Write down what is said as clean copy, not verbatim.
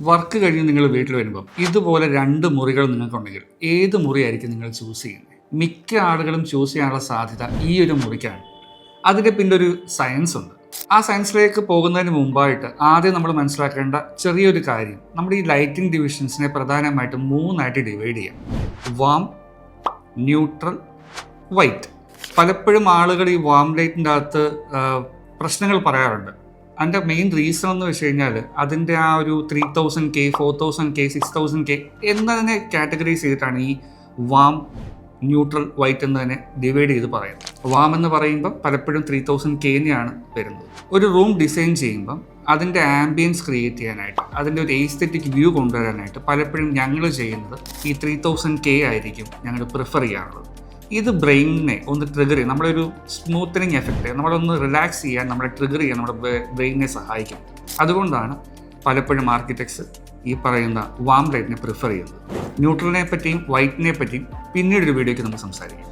Work കഴിഞ്ഞ് നിങ്ങൾ വീട്ടിൽ വരുമ്പോൾ ഇതുപോലെ 2 മുറികൾ നിങ്ങൾക്കുണ്ടെങ്കിൽ ഏത് മുറിയായിരിക്കും നിങ്ങൾ ചൂസ് ചെയ്യുന്നത്? മിക്ക ആളുകളും ചൂസ് ചെയ്യാനുള്ള സാധ്യത ഈ ഒരു മുറിക്കാണ്. അതിൻ്റെ പിന്നെ ഒരു സയൻസ് ഉണ്ട്. ആ സയൻസിലേക്ക് പോകുന്നതിന് മുമ്പായിട്ട് ആദ്യം നമ്മൾ മനസ്സിലാക്കേണ്ട ചെറിയൊരു കാര്യം, നമ്മുടെ ഈ ലൈറ്റിംഗ് ഡിവിഷൻസിനെ പ്രധാനമായിട്ടും 3ആയിട്ട് ഡിവൈഡ് ചെയ്യാം: വാം, ന്യൂട്രൽ, വൈറ്റ്. പലപ്പോഴും ആളുകൾ ഈ വാം ലൈറ്റിൻ്റെ അകത്ത് പ്രശ്നങ്ങൾ പറയാറുണ്ട്. അതിൻ്റെ മെയിൻ റീസൺ എന്ന് വെച്ച് കഴിഞ്ഞാൽ അതിൻ്റെ ആ ഒരു 3000K, 4000K, 6000K എന്നതിനെ കാറ്റഗറൈസ് ചെയ്തിട്ടാണ് ഈ വാം, ന്യൂട്രൽ, വൈറ്റ് എന്നതിനെ ഡിവൈഡ് ചെയ്ത് പറയുന്നത്. വാം എന്ന് പറയുമ്പോൾ പലപ്പോഴും 3000Kനെയാണ് വരുന്നത്. ഒരു റൂം ഡിസൈൻ ചെയ്യുമ്പം അതിൻ്റെ ആംബിയൻസ് ക്രിയേറ്റ് ചെയ്യാനായിട്ട്, അതിൻ്റെ ഒരു എസ്തെറ്റിക് വ്യൂ കൊണ്ടുവരാനായിട്ട് പലപ്പോഴും ഞങ്ങൾ ചെയ്യുന്നത് ഈ 3000K ആയിരിക്കും ഞങ്ങൾ പ്രിഫർ ചെയ്യാറുള്ളത്. ഇത് ബ്രെയിനിനെ ഒന്ന് ട്രിഗർ ചെയ്യും, നമ്മുടെ ഒരു സ്മൂത്തനിങ് എഫക്റ്റ്, നമ്മളൊന്ന് റിലാക്സ് ചെയ്യാൻ, നമ്മളെ ട്രിഗർ ചെയ്യാൻ നമ്മുടെ ബ്രെയിനിനെ സഹായിക്കും. അതുകൊണ്ടാണ് പലപ്പോഴും ആർക്കിടെക്ട്സ് ഈ പറയുന്ന വാം ലൈറ്റിനെ പ്രിഫർ ചെയ്യുന്നത്. ന്യൂട്രലിനെ പറ്റിയും വൈറ്റിനെ പറ്റിയും പിന്നീടൊരു വീഡിയോയ്ക്ക് നമുക്ക് സംസാരിക്കാം.